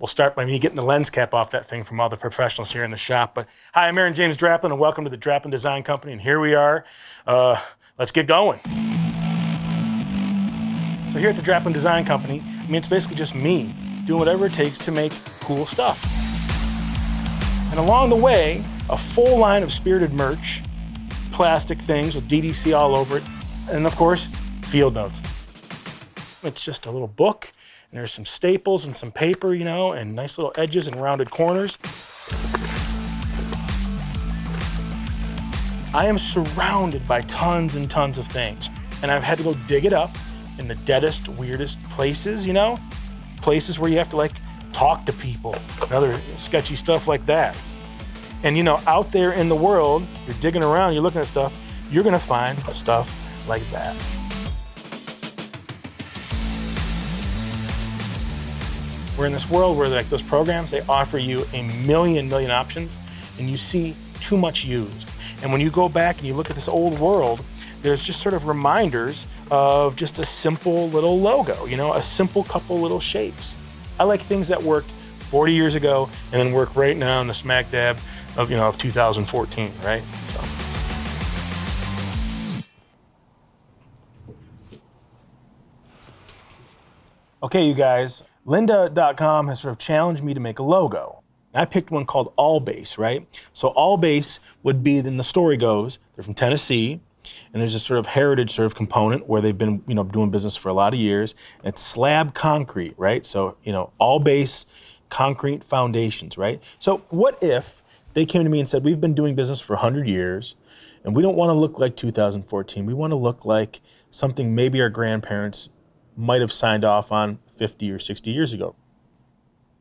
We'll start by me getting the lens cap off that thing from all the professionals here in the shop. But hi, I'm Aaron James Draplin, and welcome to the Draplin Design Company. And here we are. Let's get going. So here at the Draplin Design Company, it's basically just me doing whatever it takes to make cool stuff. And along the way, a full line of spirited merch, plastic things with DDC all over it, and of course, field notes. It's just a little book, and there's some staples and some paper, and nice little edges and rounded corners. I am surrounded by tons and tons of things, and I've had to go dig it up in the deadest, weirdest places, places where you have to talk to people and other sketchy stuff like that. And out there in the world, you're digging around, you're looking at stuff, you're gonna find stuff like that. We're in this world where those programs, they offer you a million options, and you see too much used. And when you go back and you look at this old world, there's just sort of reminders of just a simple little logo, a simple couple little shapes. I like things that worked 40 years ago and then work right now in the smack dab of 2014, right? So. Okay, you guys, Lynda.com has sort of challenged me to make a logo. I picked one called All Base, right? So All Base would be, then the story goes, they're from Tennessee, and there's a sort of heritage sort of component where they've been, doing business for a lot of years. And it's slab concrete, right? So, all base concrete foundations, right? So what if they came to me and said, we've been doing business for 100 years, and we don't want to look like 2014. We want to look like something maybe our grandparents might have signed off on 50 or 60 years ago.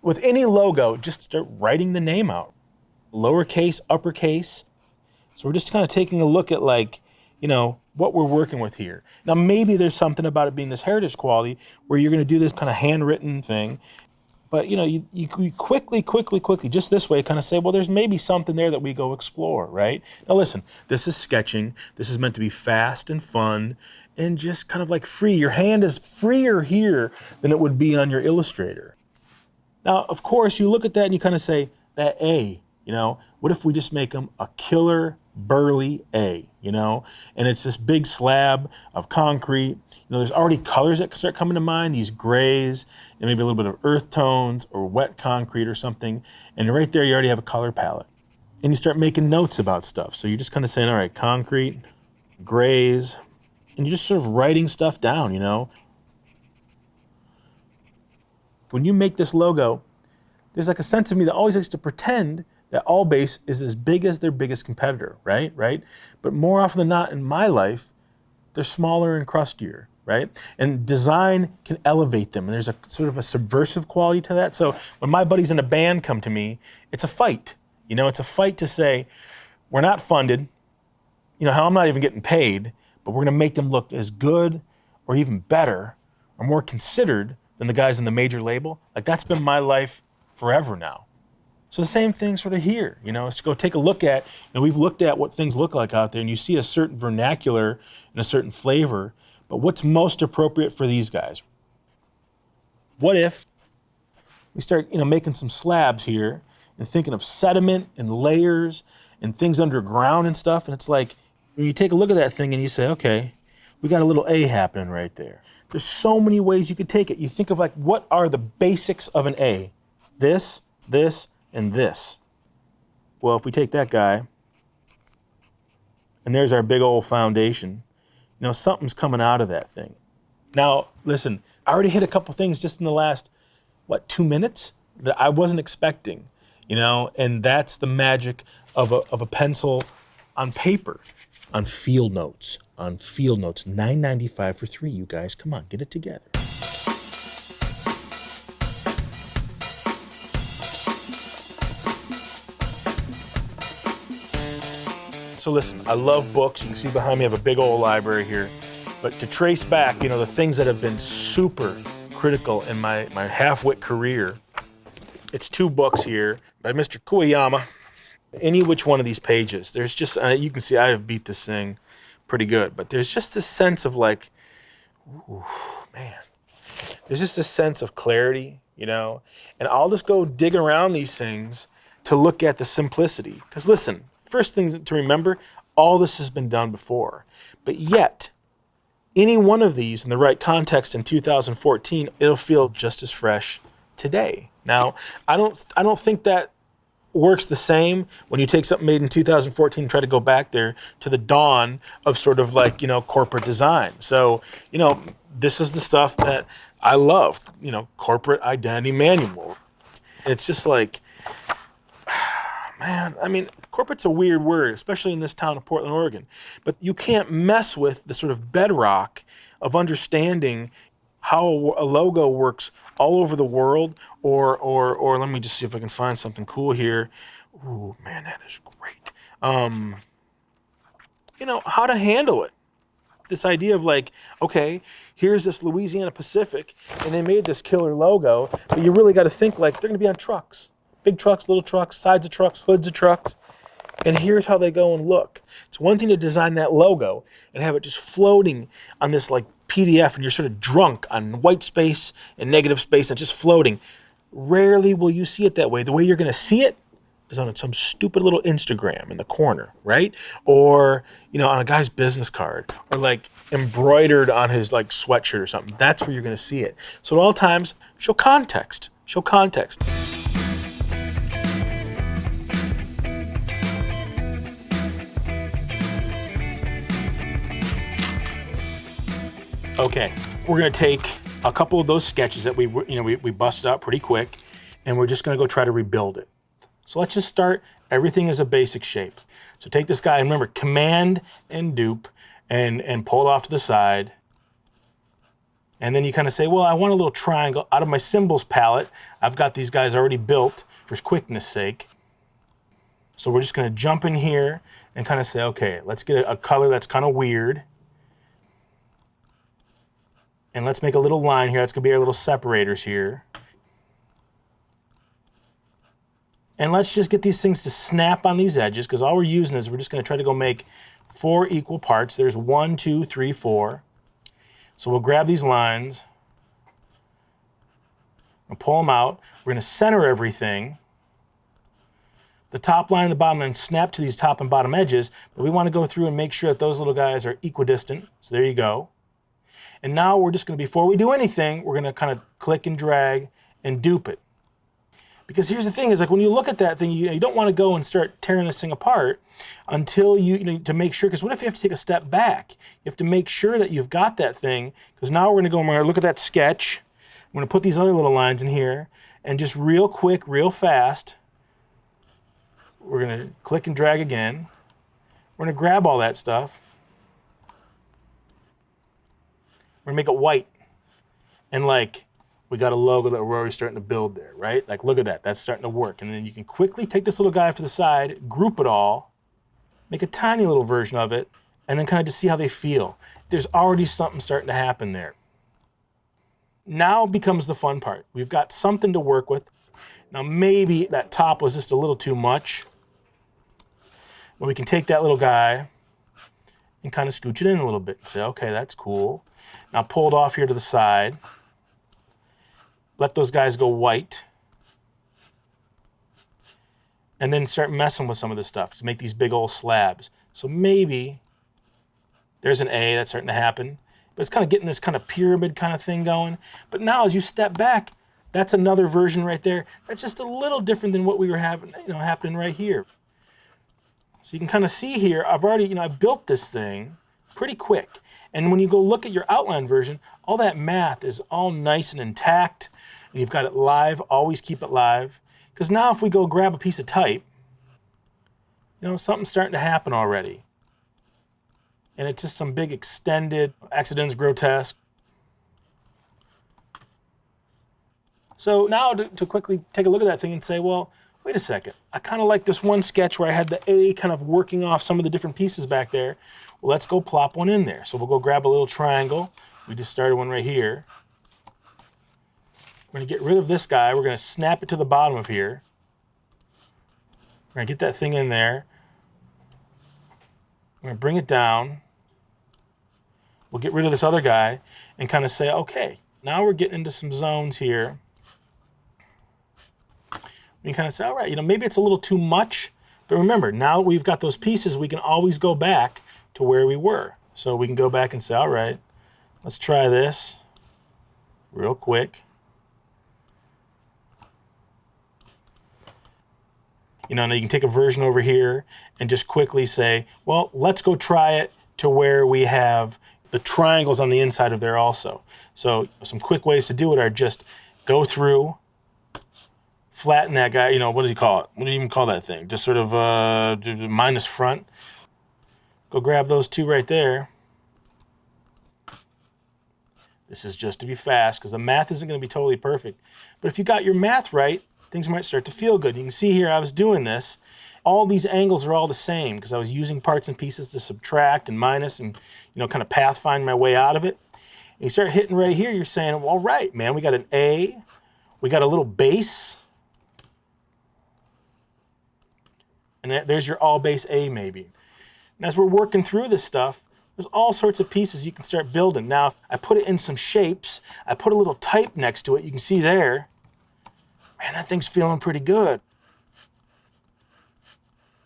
With any logo, just start writing the name out. Lowercase, uppercase. So we're just kind of taking a look at what we're working with here. Now, maybe there's something about it being this heritage quality where you're going to do this kind of handwritten thing. But, you quickly, just this way, kind of say, well, there's maybe something there that we go explore, right? Now, listen, this is sketching. This is meant to be fast and fun and just kind of free. Your hand is freer here than it would be on your Illustrator. Now, of course, you look at that and you kind of say, that A, what if we just make them a killer burly A, and it's this big slab of concrete. There's already colors that start coming to mind, these grays, and maybe a little bit of earth tones or wet concrete or something. And right there, you already have a color palette. And you start making notes about stuff. So you're just kind of saying, all right, concrete, grays, and you're just sort of writing stuff down, When you make this logo, there's a sense of me that always likes to pretend that All Base is as big as their biggest competitor, right? But more often than not in my life, they're smaller and crustier, right? And design can elevate them, and there's a sort of a subversive quality to that. So when my buddies in a band come to me, it's a fight. It's a fight to say, we're not funded, how I'm not even getting paid, but we're gonna make them look as good or even better or more considered than the guys in the major label. That's been my life forever now. So the same thing sort of here, is go take a look at, we've looked at what things look like out there, and you see a certain vernacular and a certain flavor, but what's most appropriate for these guys? What if we start, making some slabs here and thinking of sediment and layers and things underground and stuff, and it's when you take a look at that thing and you say, okay, we got a little A happening right there. There's so many ways you could take it. You think of what are the basics of an A? This, and this. Well, if we take that guy, and there's our big old foundation, something's coming out of that thing. Now, listen, I already hit a couple things just in the last, 2 minutes that I wasn't expecting, and that's the magic of a pencil on paper, on field notes, $9.95 for 3, you guys. Come on, get it together. So listen, I love books. You can see behind me I have a big old library here. But to trace back, the things that have been super critical in my half-wit career, it's 2 books here by Mr. Koyama. Any which one of these pages, there's just, you can see I have beat this thing pretty good, but there's just this sense of ooh, man. There's just a sense of clarity, you know? And I'll just go dig around these things to look at the simplicity. Because listen, first thing to remember, all this has been done before. But yet, any one of these in the right context in 2014, it'll feel just as fresh today. Now, I don't think that works the same when you take something made in 2014 and try to go back there to the dawn of sort of like, corporate design. So, this is the stuff that I love, corporate identity manual. It's just like, man, I mean, corporate's a weird word, especially in this town of Portland, Oregon. But you can't mess with the sort of bedrock of understanding how a logo works all over the world, or let me just see if I can find something cool here. Ooh, man, that is great. How to handle it. This idea of like, okay, here's this Louisiana Pacific, and they made this killer logo, but you really got to think like they're going to be on trucks. Big trucks, little trucks, sides of trucks, hoods of trucks. And here's how they go and look. It's one thing to design that logo and have it just floating on this like PDF, and you're sort of drunk on white space and negative space and just floating. Rarely will you see it that way. The way you're going to see it is on some stupid little Instagram in the corner, right? Or, on a guy's business card, or like embroidered on his like sweatshirt or something. That's where you're going to see it. So at all times, show context. Show context. Okay, we're going to take a couple of those sketches that we busted out pretty quick, and we're just going to go try to rebuild it. So let's just start. Everything is a basic shape. So take this guy, and remember, command and dupe, and pull it off to the side. And then you kind of say, well, I want a little triangle. Out of my symbols palette, I've got these guys already built for quickness sake. So we're just going to jump in here and kind of say, okay, let's get a color that's kind of weird. And let's make a little line here. That's going to be our little separators here. And let's just get these things to snap on these edges, because all we're using is we're just going to try to go make 4 equal parts. There's 1, 2, 3, 4. So we'll grab these lines and pull them out. We're going to center everything. The top line and the bottom line snap to these top and bottom edges, but we want to go through and make sure that those little guys are equidistant. So there you go. And now we're just going to, before we do anything, we're going to kind of click and drag and dupe it. Because here's the thing, is like when you look at that thing, you don't want to go and start tearing this thing apart until to make sure, because what if you have to take a step back? You have to make sure that you've got that thing, because now we're going to go and we're going to look at that sketch. I'm going to put these other little lines in here, and just real quick, real fast, we're going to click and drag again. We're going to grab all that stuff. We're going to make it white. And like, we got a logo that we're already starting to build there, right? Like, look at that. That's starting to work. And then you can quickly take this little guy off to the side, group it all, make a tiny little version of it, and then kind of just see how they feel. There's already something starting to happen there. Now becomes the fun part. We've got something to work with. Now, maybe that top was just a little too much. Well, we can take that little guy and kind of scooch it in a little bit and say, okay, that's cool. Now pull it off here to the side. Let those guys go white. And then start messing with some of this stuff to make these big old slabs. So maybe there's an A that's starting to happen. But it's kind of getting this kind of pyramid kind of thing going. But now as you step back, that's another version right there. That's just a little different than what we were having, happening right here. So you can kind of see here, I've already, I built this thing pretty quick. And when you go look at your outline version, all that math is all nice and intact. And you've got it live. Always keep it live. Because now if we go grab a piece of type, something's starting to happen already. And it's just some big extended accidents grotesque. So now to quickly take a look at that thing and say, well, wait a second. I kind of like this one sketch where I had the A kind of working off some of the different pieces back there. Well, let's go plop one in there. So we'll go grab a little triangle. We just started one right here. We're going to get rid of this guy. We're going to snap it to the bottom of here. We're going to get that thing in there. We're going to bring it down. We'll get rid of this other guy and kind of say, okay, now we're getting into some zones here. You kind of say, all right, maybe it's a little too much, but remember, now we've got those pieces, we can always go back to where we were. So we can go back and say, all right, let's try this real quick. Now you can take a version over here and just quickly say, well, let's go try it to where we have the triangles on the inside of there also. So some quick ways to do it are just go through, flatten that guy, what does he call it? What do you even call that thing? Just sort of minus front. Go grab those two right there. This is just to be fast because the math isn't going to be totally perfect. But if you got your math right, things might start to feel good. You can see here I was doing this. All these angles are all the same because I was using parts and pieces to subtract and minus and kind of pathfind my way out of it. And you start hitting right here, you're saying, well, all right, man, we got an A, we got a little base, and there's your all base A maybe. And as we're working through this stuff, there's all sorts of pieces you can start building. Now, I put it in some shapes. I put a little type next to it. You can see there. Man, that thing's feeling pretty good.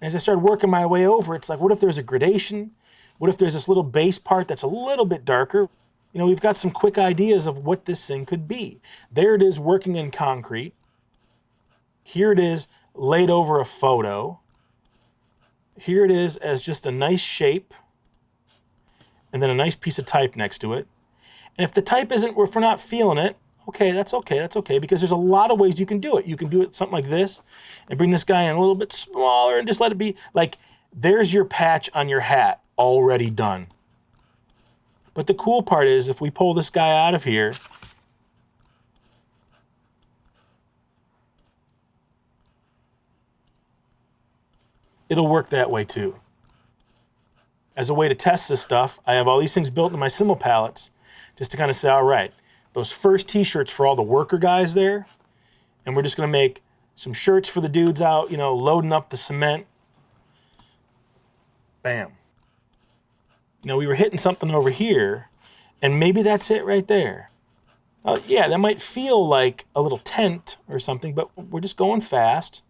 And as I started working my way over, it's like, what if there's a gradation? What if there's this little base part that's a little bit darker? We've got some quick ideas of what this thing could be. There it is working in concrete. Here it is laid over a photo. Here it is as just a nice shape and then a nice piece of type next to it. And if the type isn't, if we're not feeling it, okay, that's okay, because there's a lot of ways you can do it. You can do it something like this and bring this guy in a little bit smaller and just let it be like, there's your patch on your hat already done. But the cool part is if we pull this guy out of here, it'll work that way too. As a way to test this stuff, I have all these things built into my symbol palettes just to kind of say, all right, those first t-shirts for all the worker guys there, and we're just going to make some shirts for the dudes out, loading up the cement. Bam. We were hitting something over here, and maybe that's it right there. Yeah, that might feel like a little tent or something, but we're just going fast.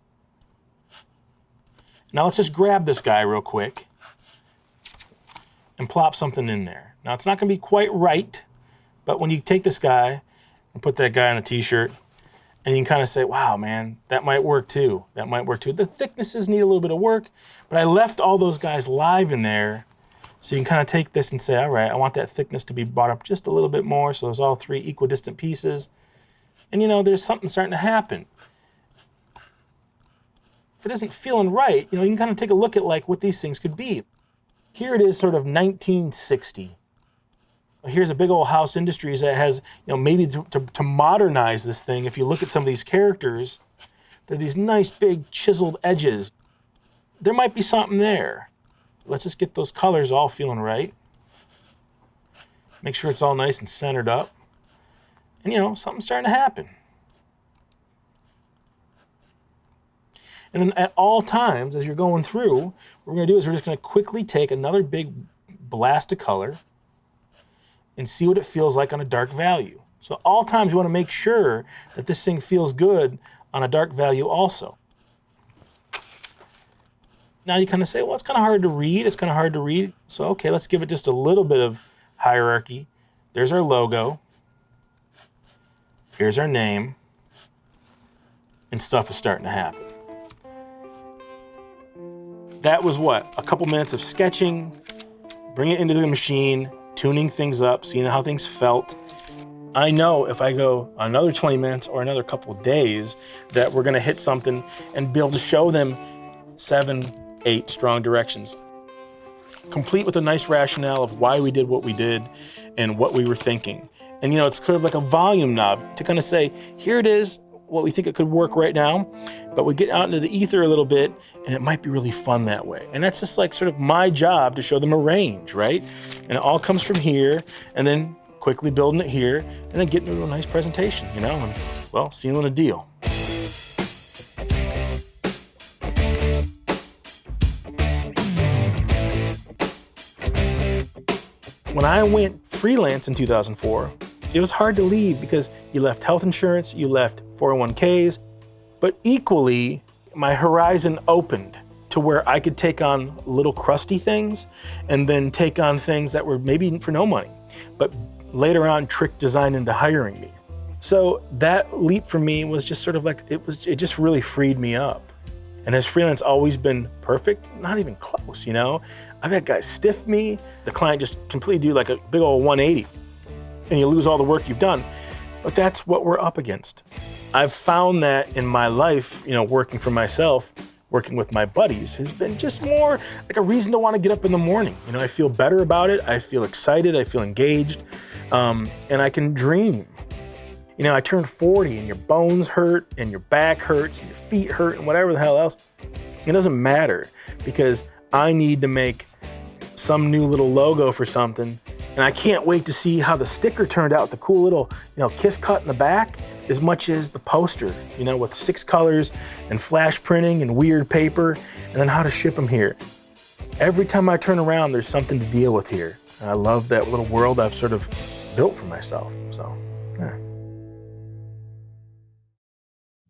Now let's just grab this guy real quick and plop something in there. Now it's not going to be quite right, but when you take this guy and put that guy on a t-shirt, and you can kind of say, wow, man, that might work too. That might work too. The thicknesses need a little bit of work, but I left all those guys live in there. So you can kind of take this and say, all right, I want that thickness to be brought up just a little bit more. So there's all three equidistant pieces. And there's something starting to happen. If it isn't feeling right, you can kind of take a look at like what these things could be. Here it is sort of 1960. Here's a big old House Industries that has, maybe to modernize this thing, if you look at some of these characters, they're these nice big chiseled edges. There might be something there. Let's just get those colors all feeling right. Make sure it's all nice and centered up. And something's starting to happen. And then at all times, as you're going through, what we're going to do is we're just going to quickly take another big blast of color and see what it feels like on a dark value. So all times you want to make sure that this thing feels good on a dark value also. Now you kind of say, well, it's kind of hard to read. It's kind of hard to read. So, okay, let's give it just a little bit of hierarchy. There's our logo. Here's our name. And stuff is starting to happen. That was what? A couple minutes of sketching, bring it into the machine, tuning things up, seeing how things felt. I know if I go another 20 minutes or another couple of days that we're gonna hit something and be able to show them 7, 8 strong directions, complete with a nice rationale of why we did what we did and what we were thinking. And it's kind of like a volume knob to kind of say, here it is, what we think it could work right now, but we get out into the ether a little bit and it might be really fun that way. And that's just like sort of my job to show them a range, right? And it all comes from here and then quickly building it here and then getting into a nice presentation, and well, sealing a deal. When I went freelance in 2004, it was hard to leave because you left health insurance, you left 401ks, But equally, my horizon opened to where I could take on little crusty things and then take on things that were maybe for no money, but later on trick design into hiring me. So that leap for me was just sort of like, it just really freed me up. And has freelance always been perfect? Not even close, you know? I've had guys stiff me, the client just completely do like a big old 180, and you lose all the work you've done. But that's what we're up against. I've found that in my life, you know, working for myself, working with my buddies has been just more like a reason to want to get up in the morning. You know, I feel better about it. I feel excited. I feel engaged, and I can dream. You know, I turned 40 and your bones hurt and your back hurts and your feet hurt and whatever the hell else. It doesn't matter because I need to make some new little logo for something. And I can't wait to see how the sticker turned out, the cool little, you know, kiss cut in the back, as much as the poster, you know, with 6 colors and flash printing and weird paper, and then how to ship them here. Every time I turn around, there's something to deal with here. And I love that little world I've sort of built for myself, so, yeah.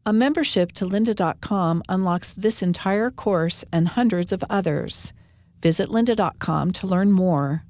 A membership to lynda.com unlocks this entire course and hundreds of others. Visit lynda.com to learn more.